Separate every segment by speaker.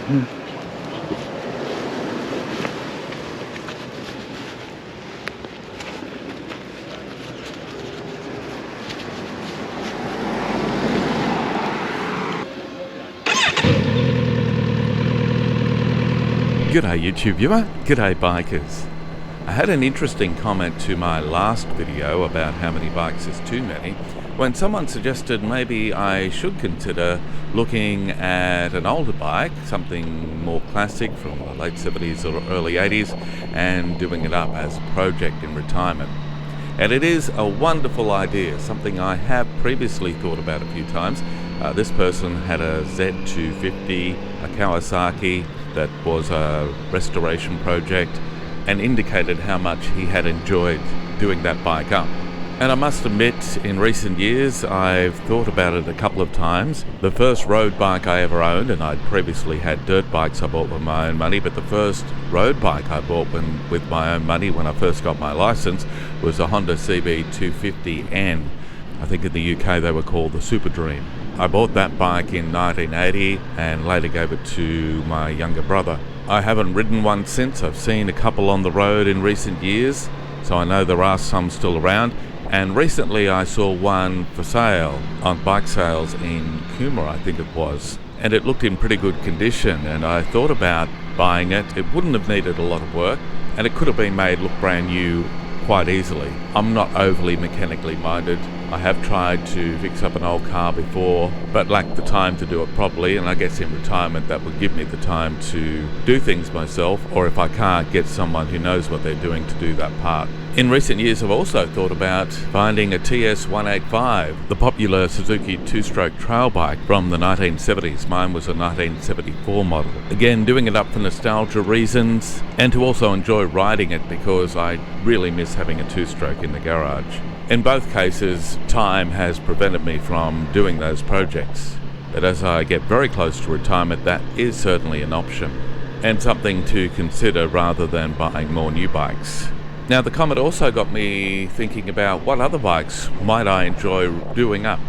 Speaker 1: G'day YouTube viewer, g'day bikers. I had an interesting comment to my last video about how many bikes is too many when someone suggested maybe I should consider looking at an older bike, something more classic from the late 70s or early 80s, and doing it up as a project in retirement. And it is a wonderful idea, something I have previously thought about a few times. This person had a Z250, a Kawasaki, that was a restoration project, and indicated how much he had enjoyed doing that bike up. And I must admit, in recent years I've thought about it a couple of times. The first road bike I ever owned, and I'd previously had dirt bikes I bought with my own money, but the first road bike I bought with my own money when I first got my license was a Honda CB250N. I think in the UK they were called the Super Dream. I bought that bike in 1980 and later gave it to my younger brother. I haven't ridden one since. I've seen a couple on the road in recent years, so I know there are some still around. And recently I saw one for sale on bike sales in Cooma, I think it was. And it looked in pretty good condition, and I thought about buying it. It wouldn't have needed a lot of work, and it could have been made look brand new quite easily. I'm not overly mechanically minded. I have tried to fix up an old car before, but lacked the time to do it properly, and I guess in retirement that would give me the time to do things myself, or if I can't, get someone who knows what they're doing to do that part. In recent years I've also thought about finding a TS185, the popular Suzuki two-stroke trail bike from the 1970s. Mine was a 1974 model. Again, doing it up for nostalgia reasons, and to also enjoy riding it because I really miss having a two-stroke in the garage. In both cases, time has prevented me from doing those projects. But as I get very close to retirement, that is certainly an option, and something to consider rather than buying more new bikes. Now, the comment also got me thinking about what other bikes might I enjoy doing up.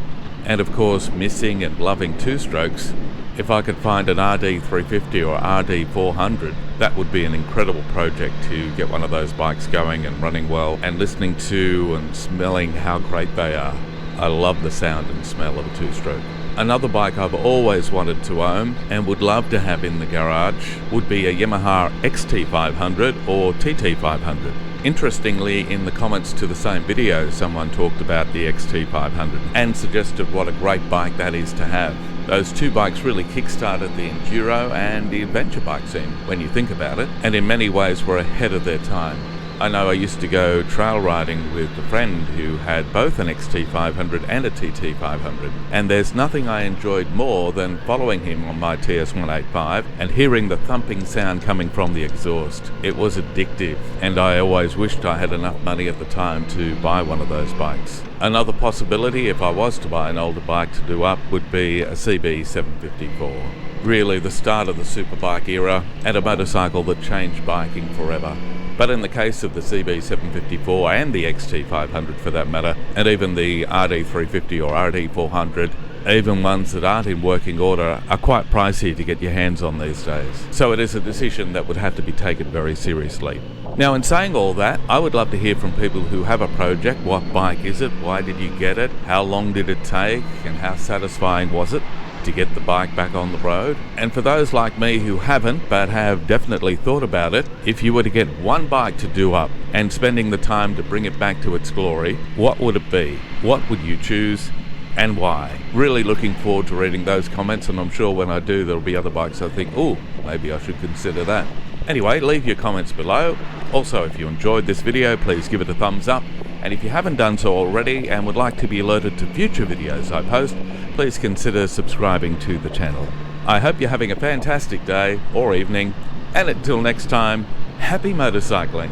Speaker 1: And of course, missing and loving two-strokes, if I could find an RD350 or RD400, that would be an incredible project to get one of those bikes going and running well and listening to and smelling how great they are. I love the sound and smell of a two-stroke. Another bike I've always wanted to own and would love to have in the garage would be a Yamaha XT500 or TT500. Interestingly, in the comments to the same video, someone talked about the XT500 and suggested what a great bike that is to have. Those two bikes really kick-started the enduro and the adventure bike scene, when you think about it, and in many ways were ahead of their time. I know I used to go trail riding with a friend who had both an XT500 and a TT500, and there's nothing I enjoyed more than following him on my TS185 and hearing the thumping sound coming from the exhaust. It was addictive, and I always wished I had enough money at the time to buy one of those bikes. Another possibility, if I was to buy an older bike to do up, would be a CB754. Really the start of the superbike era, and a motorcycle that changed biking forever. But in the case of the CB754 and the XT500 for that matter, and even the RD350 or RD400, even ones that aren't in working order, are quite pricey to get your hands on these days. So it is a decision that would have to be taken very seriously. Now, in saying all that, I would love to hear from people who have a project. What bike is it? Why did you get it? How long did it take? And how satisfying was it to get the bike back on the road? And for those like me who haven't but have definitely thought about it, if you were to get one bike to do up and spending the time to bring it back to its glory, what would it be? What would you choose and why? Really looking forward to reading those comments, and I'm sure when I do there'll be other bikes I think, oh, maybe I should consider that. Anyway, leave your comments below. Also, if you enjoyed this video, please give it a thumbs up. And if you haven't done so already and would like to be alerted to future videos I post, please consider subscribing to the channel. I hope you're having a fantastic day or evening, and until next time, happy motorcycling.